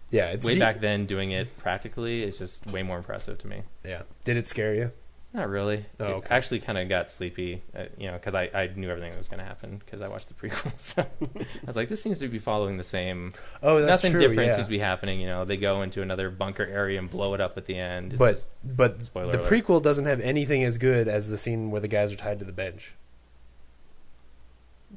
Yeah, it's way back then doing it practically is just way more impressive to me. Yeah. Did it scare you? Not really. Oh, It okay. actually kind of got sleepy, because I knew everything that was going to happen because I watched the prequel. So I was like, this seems to be following the same. Oh, that's Nothing true. different yeah. seems to be happening. They go into another bunker area and blow it up at the end. It's But just- but Spoiler the alert. prequel doesn't have anything as good as the scene where the guys are tied to the bench.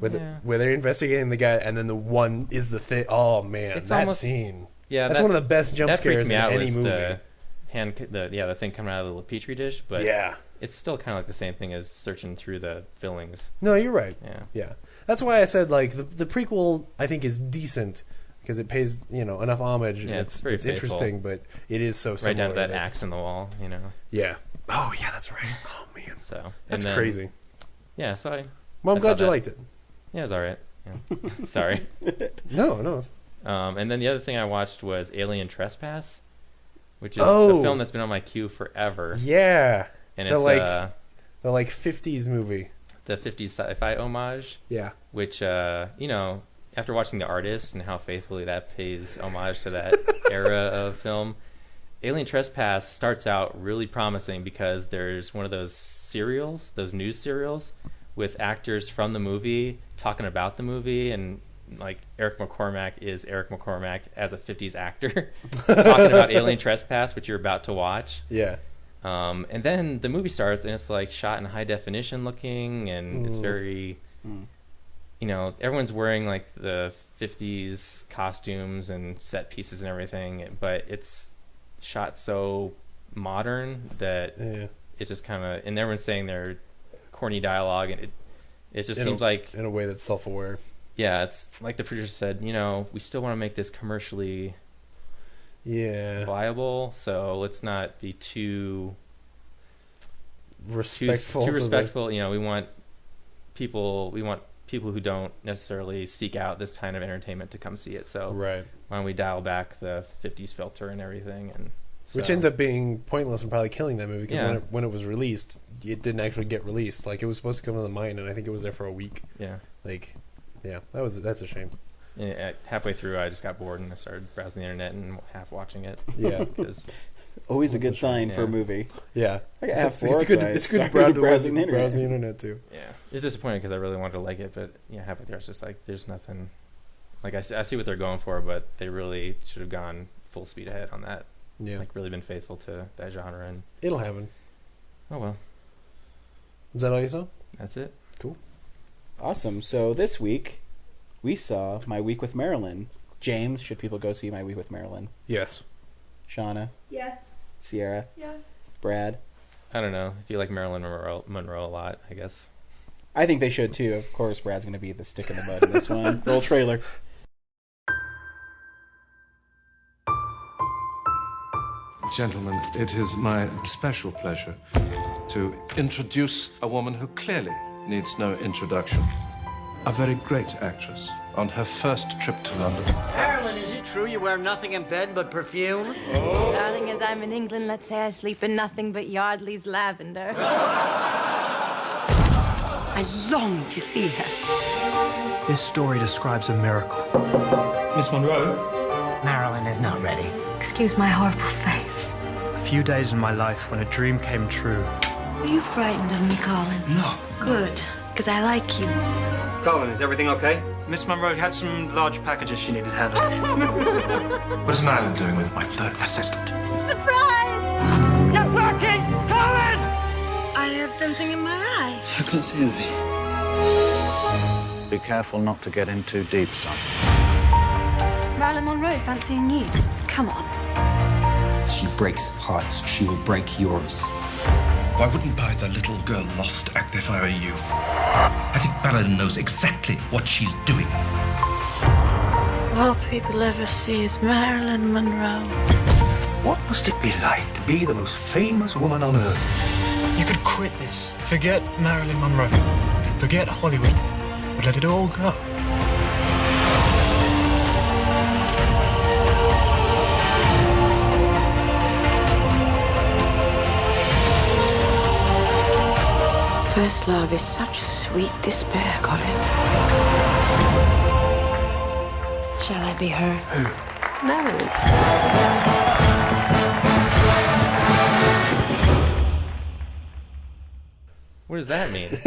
Yeah. Where they're investigating the guy, and then the one is the thing. Oh man, It's that almost- scene. yeah, That's that, one of the best jump that freaked scares me in out any was movie. the thing coming out of the petri dish. But Yeah. it's still kind of like the same thing as searching through the fillings. No, you're right. Yeah. Yeah, that's why I said like the prequel. I think is decent because it pays enough homage. Yeah, and it's very faithful. interesting, but it is so Right similar. down to that that- axe in the wall. Yeah. Oh yeah, that's right. Oh man, So that's and then- crazy. Yeah. So Well, I'm I saw glad you that. liked it. yeah, it was all right. Yeah. Sorry. No. It's, And then the other thing I watched was Alien Trespass, which is Oh. a film that's been on my queue forever. yeah, And the, it's like- the 50s movie. the 50s sci-fi homage, Yeah. which, after watching The Artist and how faithfully that pays homage to that era of film, Alien Trespass starts out really promising because there's one of those serials, those news serials, with actors from the movie talking about the movie, and like Eric McCormack is Eric McCormack as a 50s actor talking about Alien Trespass, which you're about to watch. Yeah. And then the movie starts and it's like shot in high definition looking, and it's very, everyone's wearing like the 50s costumes and set pieces and everything, but it's shot so modern that Yeah. it just kind of, and everyone's saying their corny dialogue, and it just In seems a, like, in a way that's self-aware. yeah, it's like the producer said, we still want to make this commercially Yeah. viable, so let's not be too Respectful. too to the- respectful. We want people who don't necessarily seek out this kind of entertainment to come see it. So Right. why don't we dial back the 50s filter and everything, and Which so- ends up being pointless and probably killing that movie because Yeah. when it was released, it didn't actually get released. Like it was supposed to come to the mine, and I think it was there for a week. yeah. Like, yeah, that's a shame. And halfway through, I just got bored and I started browsing the internet and half watching it. Yeah. because Always a That's good a shame, sign for a yeah. movie. Yeah, I got half it's four, good. so I It's good to started browse browsing the internet. browse the internet too. yeah, it's disappointing because I really wanted to like it, but halfway through, I was just like, there's nothing. Like I see what they're going for, but they really should have gone full speed ahead on that. Yeah, Like really been faithful to that genre, and it'll happen. oh well, Is that all you saw? that's it. Awesome. So this week, we saw My Week with Marilyn. James, should people go see My Week with Marilyn? Yes. Shauna, Yes. Sierra, Yeah. Brad. I don't know if you like Marilyn Monroe a lot, I guess. I think they should too. Of course, Brad's going to be the stick in the mud in this one. Roll trailer. Gentlemen, it is my special pleasure to introduce a woman who clearly needs no introduction. A very great actress on her first trip to London. Marilyn, is it true you wear nothing in bed but perfume? Darling, as I'm in England, let's say I sleep in nothing but Yardley's lavender. I long to see her. This story describes a miracle. Miss Monroe? Marilyn is not ready. Excuse my horrible face. A few days in my life when a dream came true. Are you frightened of me, Colin? No. Good, because I like you. Colin, is everything okay? Miss Monroe had some large packages she needed handled. What is Marilyn doing with my third assistant? Surprise! Get working! Colin! I have something in my eye. I can't see anything. Be careful not to get in too deep, son. Marilyn Monroe fancying you. Come on. She breaks hearts. She will break yours. I wouldn't buy the little girl lost act if I were you. I think Marilyn knows exactly what she's doing. All people ever see is Marilyn Monroe. What must it be like to be the most famous woman on earth? You could quit this. Forget Marilyn Monroe. Forget Hollywood. But let it all go. First love is such sweet despair, Colin. Shall I be her? Marilyn. What does that mean? You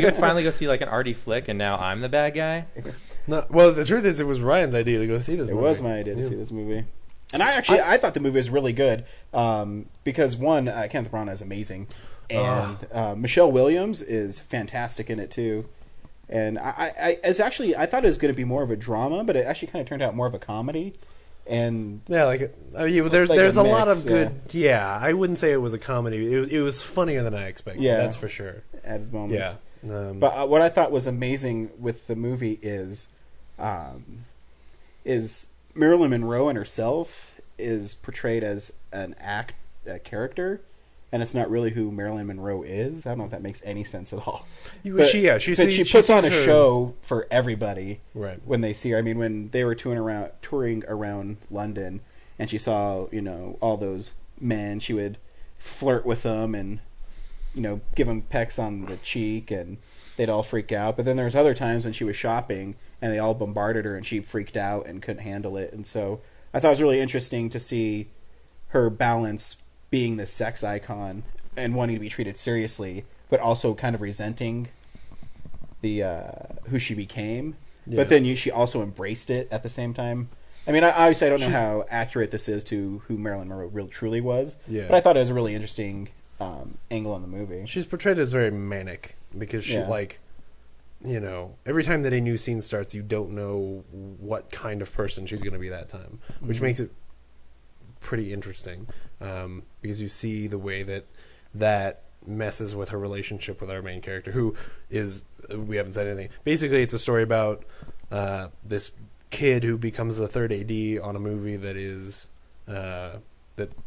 can finally go see like an arty flick, and now I'm the bad guy. No, well, the truth is, it was Ryan's idea to go see this movie. It was my idea to see this movie. And I thought the movie was really good because, one, Kenneth Branagh is amazing. And Michelle Williams is fantastic in it, too. And I thought it was going to be more of a drama, but it actually kind of turned out more of a comedy. And yeah, there's a lot of good. Yeah, I wouldn't say it was a comedy. It was funnier than I expected. Yeah, that's for sure. At moments. Yeah. But what I thought was amazing with the movie is Marilyn Monroe and herself is portrayed as a character, and it's not really who Marilyn Monroe is. I don't know if that makes any sense at all. She puts on a show for everybody right when they see her. I mean, when they were touring around London, and she saw all those men, she would flirt with them and give them pecks on the cheek, and they'd all freak out. But then there was other times when she was shopping, and they all bombarded her, and she freaked out and couldn't handle it. And so I thought it was really interesting to see her balance being this sex icon and wanting to be treated seriously, but also kind of resenting the who she became. Yeah. But then she also embraced it at the same time. I mean, obviously I don't know how accurate this is to who Marilyn Monroe really truly was, but I thought it was a really interesting angle on the movie. She's portrayed as very manic because she every time that a new scene starts, you don't know what kind of person she's going to be that time, which makes it pretty interesting because you see the way that messes with her relationship with our main character, who is, we haven't said anything. Basically, it's a story about this kid who becomes the third AD on a movie that is that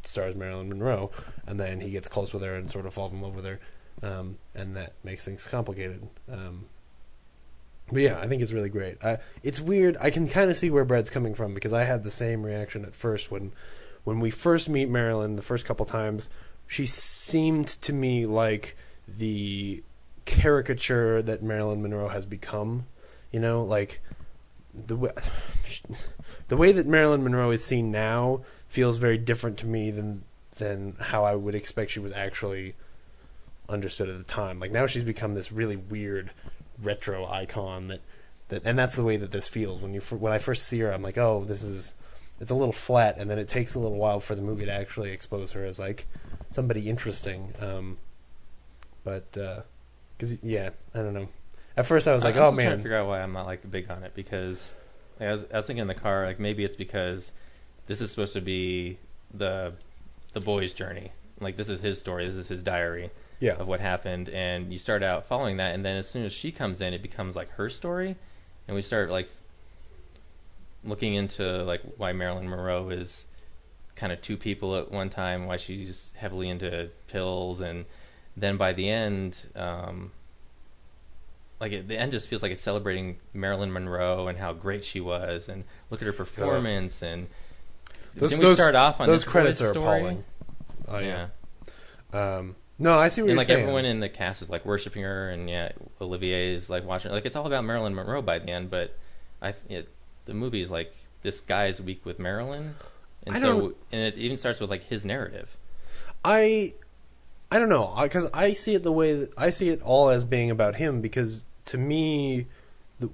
stars Marilyn Monroe, and then he gets close with her and sort of falls in love with her, and that makes things complicated. But yeah, I think it's really great. It's weird. I can kind of see where Brad's coming from because I had the same reaction at first when we first meet Marilyn the first couple times. She seemed to me like the caricature that Marilyn Monroe has become. Like the way that Marilyn Monroe is seen now feels very different to me than how I would expect she was actually understood at the time. Like now she's become this really weird retro icon that and that's the way that this feels when I first see her. I'm like, oh, it's a little flat, and then it takes a little while for the movie to actually expose her as like somebody interesting. But because I don't know. At first, I was like, I'm man, trying to figure out why I'm not like big on it because I was thinking in the car, like maybe it's because this is supposed to be the boy's journey. Like this is his story, this is his diary of what happened, and you start out following that, and then as soon as she comes in, it becomes like her story, and we start like looking into like why Marilyn Monroe is kind of two people at one time, why she's heavily into pills, and then by the end, the end just feels like it's celebrating Marilyn Monroe and how great she was, and look at her performance, and we start off on those this credits are story? appalling. Oh yeah. No, I see what you're saying. Everyone in the cast is like worshiping her, and Olivier is like watching her. Like it's all about Marilyn Monroe by the end, but the movie is like this guy's week with Marilyn, and it even starts with like his narrative. I don't know, because I see it the way that I see it all as being about him, because to me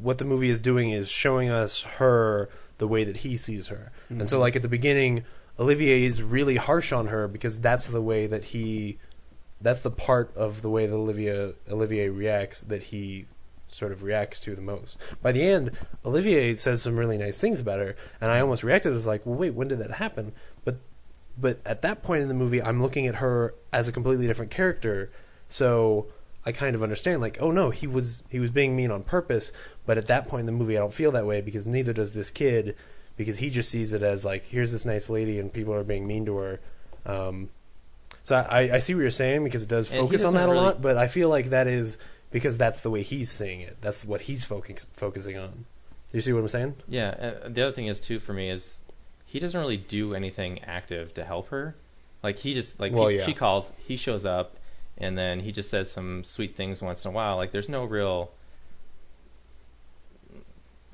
what the movie is doing is showing us her the way that he sees her. Mm-hmm. And so like at the beginning, Olivier is really harsh on her because that's the way that that's the part of the way that Olivier reacts that he sort of reacts to the most. By the end, Olivier says some really nice things about her, and I almost reacted as like, well, wait, when did that happen? But at that point in the movie, I'm looking at her as a completely different character, so I kind of understand, like, oh no, he was being mean on purpose, but at that point in the movie, I don't feel that way, because neither does this kid, because he just sees it as like, here's this nice lady, and people are being mean to her. So I see what you're saying, because it does focus on that a lot, but I feel like that is because that's the way he's seeing it. That's what he's focusing on. Do you see what I'm saying? Yeah. The other thing is too for me is he doesn't really do anything active to help her. Like he just she calls, he shows up, and then he just says some sweet things once in a while. Like there's no real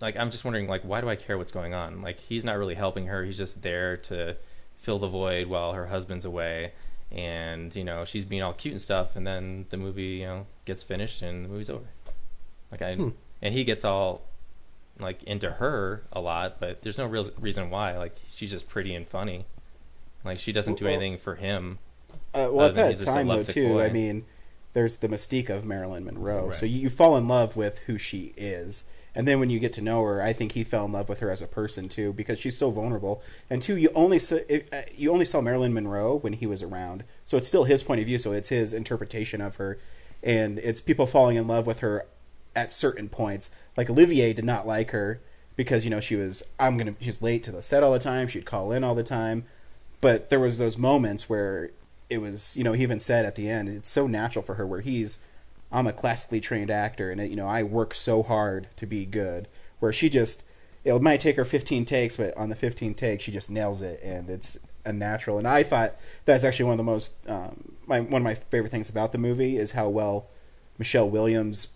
like, I'm just wondering, like, why do I care what's going on? Like, he's not really helping her. He's just there to fill the void while her husband's away. And, you know, she's being all cute and stuff. And then the movie, you know, gets finished and the movie's over. Like, and he gets all, like, into her a lot, but there's no real reason why. Like, she's just pretty and funny. Like, she doesn't do anything for him. Well, at that time, though, too, boy. I mean, there's the mystique of Marilyn Monroe. Right. So you fall in love with who she is. And then when you get to know her, I think he fell in love with her as a person, too, because she's so vulnerable. And, two, you only saw Marilyn Monroe when he was around. So it's still his point of view, so it's his interpretation of her. And it's people falling in love with her at certain points. Like, Olivier did not like her because, you know, she was late to the set all the time. She'd call in all the time. But there was those moments where it was, you know, he even said at the end, it's so natural for her where I'm a classically trained actor, and you know, I work so hard to be good. Where she just, it might take her 15 takes, but on the 15th take, she just nails it, and it's a natural. And I thought that's actually one of the most, one of my favorite things about the movie is how well Michelle Williams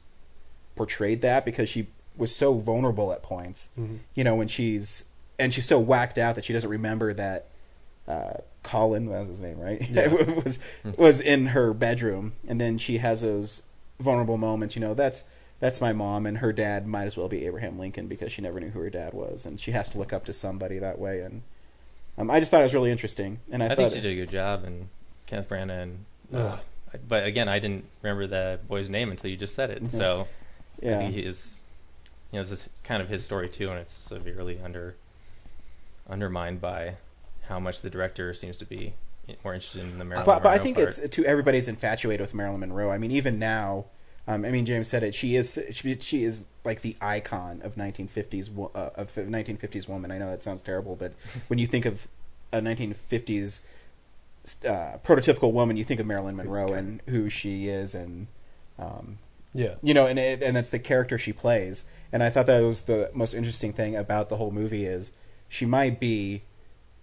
portrayed that, because she was so vulnerable at points. Mm-hmm. You know, when she's so whacked out that she doesn't remember that Colin, that was his name, right? Yeah. was in her bedroom, and then she has those vulnerable moments. You know, that's my mom, and her dad might as well be Abraham Lincoln because she never knew who her dad was, and she has to look up to somebody that way. And I just thought it was really interesting, and I think she did a good job. And Kenneth Branagh, but again, I didn't remember the boy's name until you just said it. So I think he is, you know, this is kind of his story too, and it's severely undermined by how much the director seems to be more interested in the Marilyn Monroe But I think part. it's to everybody's infatuated with Marilyn Monroe. I mean, even now, I mean, James said it. She is like the icon of 1950s woman. I know that sounds terrible, but when you think of a 1950s prototypical woman, you think of Marilyn Monroe and who she is, and you know, and that's the character she plays. And I thought that was the most interesting thing about the whole movie is she might be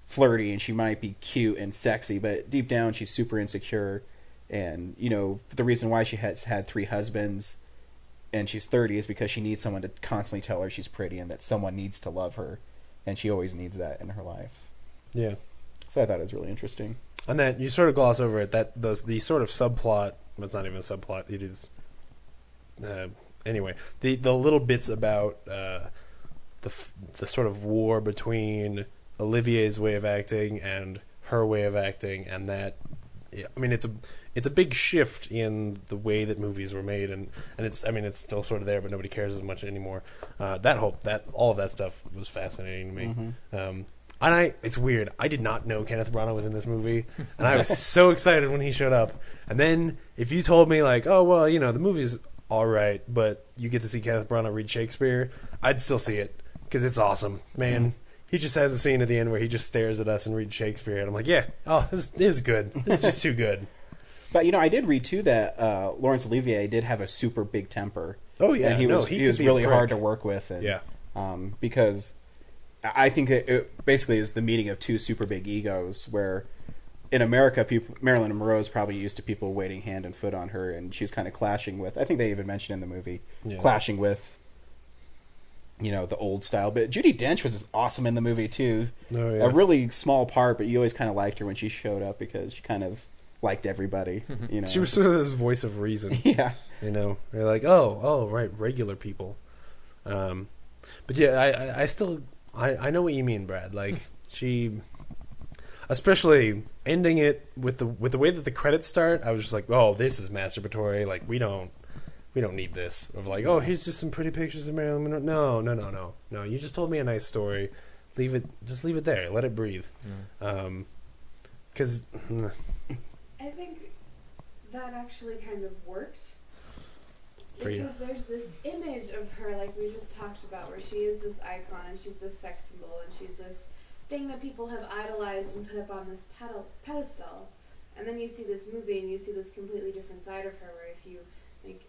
flirty and she might be cute and sexy, but deep down she's super insecure. And you know, the reason why she has had 3 husbands and she's 30 is because she needs someone to constantly tell her she's pretty and that someone needs to love her, and she always needs that in her life. Yeah. So I thought it was really interesting. And then you sort of gloss over it, that the sort of subplot, but it's not even a subplot, it is anyway, the little bits about the sort of war between Olivier's way of acting and her way of acting, and that, I mean, it's a big shift in the way that movies were made, and it's, I mean, it's still sort of there, but nobody cares as much anymore. All of that stuff was fascinating to me. Mm-hmm. And it's weird, I did not know Kenneth Branagh was in this movie, and I was so excited when he showed up. And then if you told me like, oh well, you know, the movie's all right, but you get to see Kenneth Branagh read Shakespeare, I'd still see it because it's awesome, man. Mm-hmm. He just has a scene at the end where he just stares at us and reads Shakespeare, and I'm like, yeah, oh, this is good. This is just too good. But you know, I did read too that Laurence Olivier did have a super big temper. Oh yeah, and he was really hard to work with. And, yeah, because I think it basically is the meeting of 2 super big egos. Where in America, Marilyn Monroe is probably used to people waiting hand and foot on her, and she's kind of clashing with. I think they even mentioned in the movie clashing with, you know, the old style. But Judi Dench was awesome in the movie too. Oh, yeah. A really small part, but you always kind of liked her when she showed up because she kind of liked everybody. You know, she was sort of this voice of reason. Yeah, you know, you're like, oh, right, regular people. But yeah, I still I know what you mean, Brad. Like she, especially ending it with the way that the credits start, I was just like, oh, this is masturbatory. Like we don't need this. Of like, oh, here's just some pretty pictures of Marilyn Monroe. No. You just told me a nice story. Just leave it there. Let it breathe. Because I think that actually kind of worked. For you. Because there's this image of her, like we just talked about, where she is this icon and she's this sex symbol and she's this thing that people have idolized and put up on this pedestal. And then you see this movie and you see this completely different side of her, where if you like,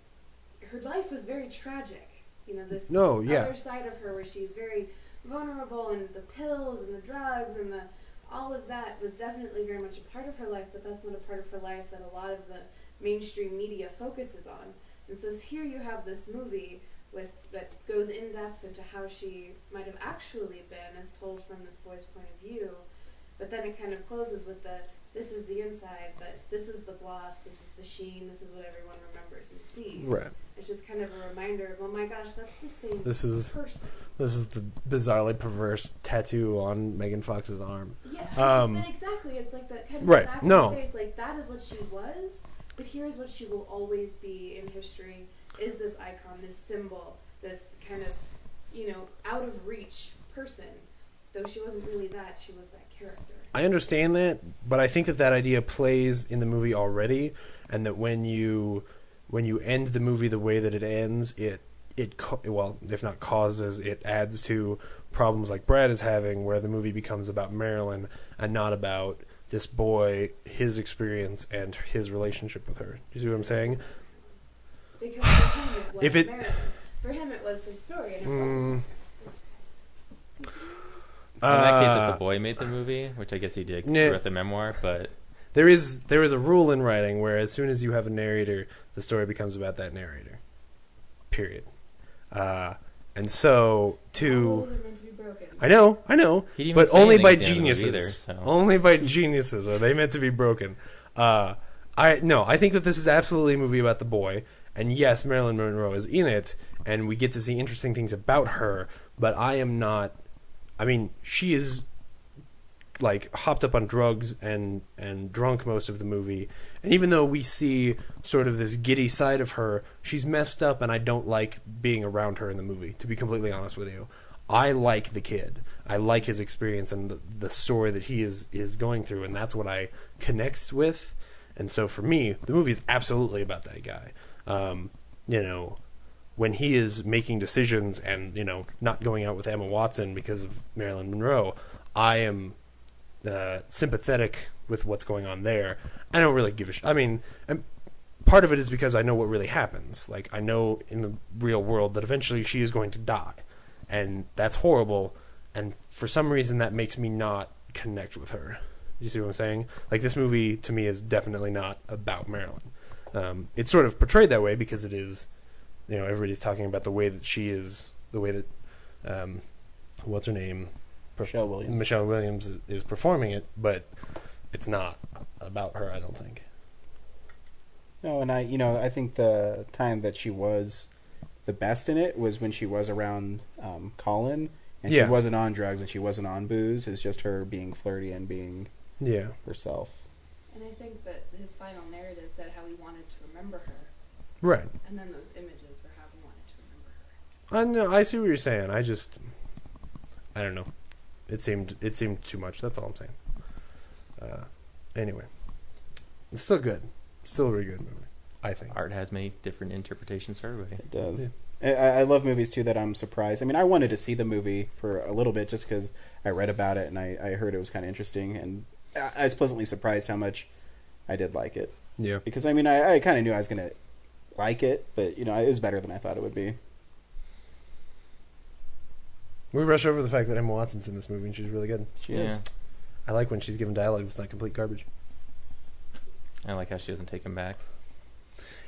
her life was very tragic. You know, this other side of her where she's very vulnerable, and the pills and the drugs and all of that was definitely very much a part of her life, but that's not a part of her life that a lot of the mainstream media focuses on. And so here you have this movie that goes in depth into how she might have actually been as told from this boy's point of view. But then it kind of closes with this is the inside, but this is the gloss, this is the sheen, this is what everyone remembers and sees. Right. It's just kind of a reminder of, oh my gosh, that's the same person. This is the bizarrely perverse tattoo on Megan Fox's arm. Yeah, and exactly. It's like that kind of right. slap No. in the face, like that is what she was, but here's what she will always be in history, is this icon, this symbol, this kind of, out of reach person. Though she wasn't really that, she was that character. I understand that, but I think that idea plays in the movie already, and that when you end the movie the way that it ends, it if not causes, it adds to problems like Brad is having, where the movie becomes about Marilyn and not about this boy, his experience, and his relationship with her. Do you see what I'm saying? Because for him it was Marilyn. For him it was his story, and it wasn't. In that case, if the boy made the movie, which I guess he did, wrote the memoir, but there is a rule in writing where as soon as you have a narrator, the story becomes about that narrator. Period. And so rules are meant to be broken. I know, He didn't but even say only by anything at the end of the movie geniuses. either, so. Only by geniuses are they meant to be broken. I think that this is absolutely a movie about the boy, and yes, Marilyn Monroe is in it, and we get to see interesting things about her. But I am not. I mean, she is like hopped up on drugs and drunk most of the movie, and even though we see sort of this giddy side of her, she's messed up, and I don't like being around her in the movie, to be completely honest with you. I like the kid. I like his experience and the story that he is going through, and that's what I connect with. And so for me, the movie is absolutely about that guy. When he is making decisions and, not going out with Emma Watson because of Marilyn Monroe, I am sympathetic with what's going on there. I don't really give a shit. I mean, part of it is because I know what really happens. Like, I know in the real world that eventually she is going to die. And that's horrible. And for some reason, that makes me not connect with her. You see what I'm saying? Like, this movie, to me, is definitely not about Marilyn. It's sort of portrayed that way because it is... everybody's talking about the way that she is, the way that, what's her name? Michelle Williams is performing it, but it's not about her, I don't think. No, and I think the time that she was the best in it was when she was around Colin, and she wasn't on drugs and she wasn't on booze. It was just her being flirty and being herself. And I think that his final narrative said how he wanted to remember her. Right. And then those images were how he wanted to remember her. No, I see what you're saying. I don't know. It seemed too much. That's all I'm saying. Anyway, it's still good. It's still a really good movie, I think. Art has many different interpretations for everybody. It does. Yeah. I love movies too that I'm surprised. I mean, I wanted to see the movie for a little bit just because I read about it and I heard it was kind of interesting, and I was pleasantly surprised how much I did like it. Yeah. Because I mean, I kind of knew I was gonna like it, but it was better than I thought it would be. We rush over the fact that Emma Watson's in this movie and she's really good. She is. I like when she's given dialogue that's not complete garbage. I like how she doesn't take him back.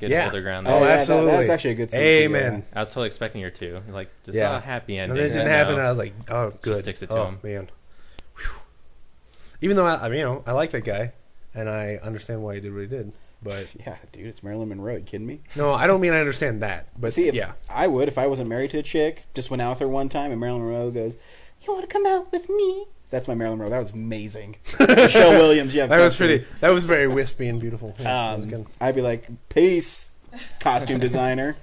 Good middle ground there. Oh, absolutely. That's actually a good scene. Amen. I was totally expecting her to. Like, just a happy ending. And it didn't happen, and I was like, oh, good. She sticks it to him. Man. Whew. Even though, I like that guy, and I understand why he did what he did. But yeah, dude, it's Marilyn Monroe. You kidding me? No, I don't mean I understand that. But see, I would if I wasn't married to a chick. Just went out with her one time, and Marilyn Monroe goes, "You want to come out with me?" That's my Marilyn Monroe. That was amazing. Michelle Williams, yeah, that was pretty. That was very wispy and beautiful. Yeah, that was good. I'd be like, "Peace, costume designer."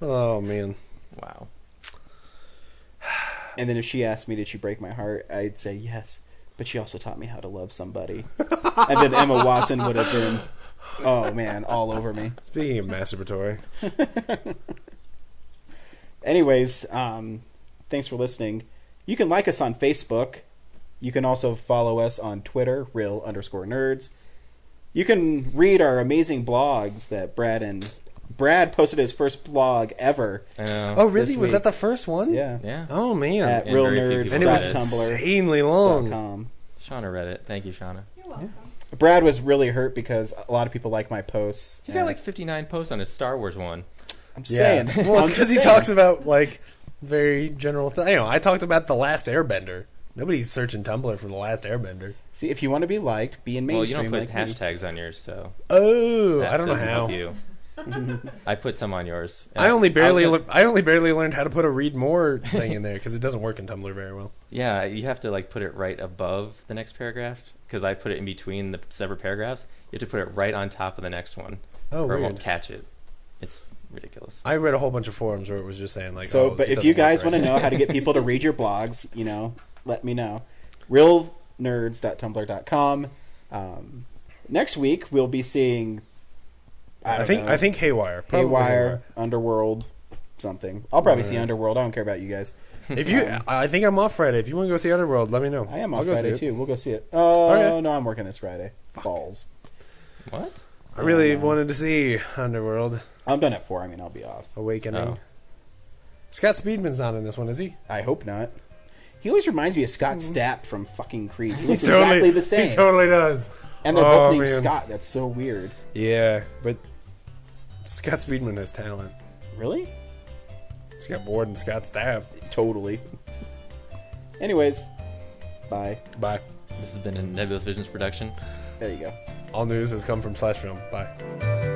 Oh man, wow. And then if she asked me, "Did she break my heart?" I'd say yes. But she also taught me how to love somebody. And then Emma Watson would have been, oh man, all over me. Speaking of masturbatory. Anyways, thanks for listening. You can like us on Facebook. You can also follow us on Twitter, real_nerds. You can read our amazing blogs that Brad posted his first blog ever. Oh, really? Was that the first one? Yeah. Oh, man. At realnerds.tumblr.com. And it was insanely long. Shauna read it. Thank you, Shauna. You're welcome. Brad was really hurt because a lot of people like my posts. He's got like 59 posts on his Star Wars one. I'm just saying. Well, it's I'm because just he saying. talks about like very general things. You know, I talked about The Last Airbender. Nobody's searching Tumblr for The Last Airbender. See, if you want to be liked, be in Well, you mainstream don't put like me. hashtags on yours, so. Oh, that I don't know doesn't help how. you. I put some on yours. I only barely was I only barely learned how to put a read more thing in there because it doesn't work in Tumblr very well. Yeah, you have to like put it right above the next paragraph because I put it in between the separate paragraphs. You have to put it right on top of the next one, Oh, or it weird. won't catch it. It's ridiculous. I read a whole bunch of forums where it was just saying like, So, oh, but it if doesn't you guys work want to right. know how to get people to read your blogs, you know, let me know. realnerds.tumblr.com. Next week we'll be seeing. I think Haywire. Probably Haywire, Underworld, something. I'll probably see Underworld. I don't care about you guys. If you, I think I'm off Friday. If you want to go see Underworld, let me know. I am I'll off go see Friday it. too. We'll go see it. Oh Okay. no, I'm working this Friday. Balls. What? I really wanted to see Underworld. I'm done at 4. I mean, I'll be off. Awakening. Oh. Scott Speedman's not in this one, is he? I hope not. He always reminds me of Scott Stapp from fucking Creed. He looks exactly the same. He totally does. And they're both named man. Scott. That's so weird. Yeah, but Scott Speedman has talent. Really? He's got bored and Scott Stapp. Totally. Anyways, bye. Bye. This has been a Nebulous Visions production. There you go. All news has come from Slash Film. Bye.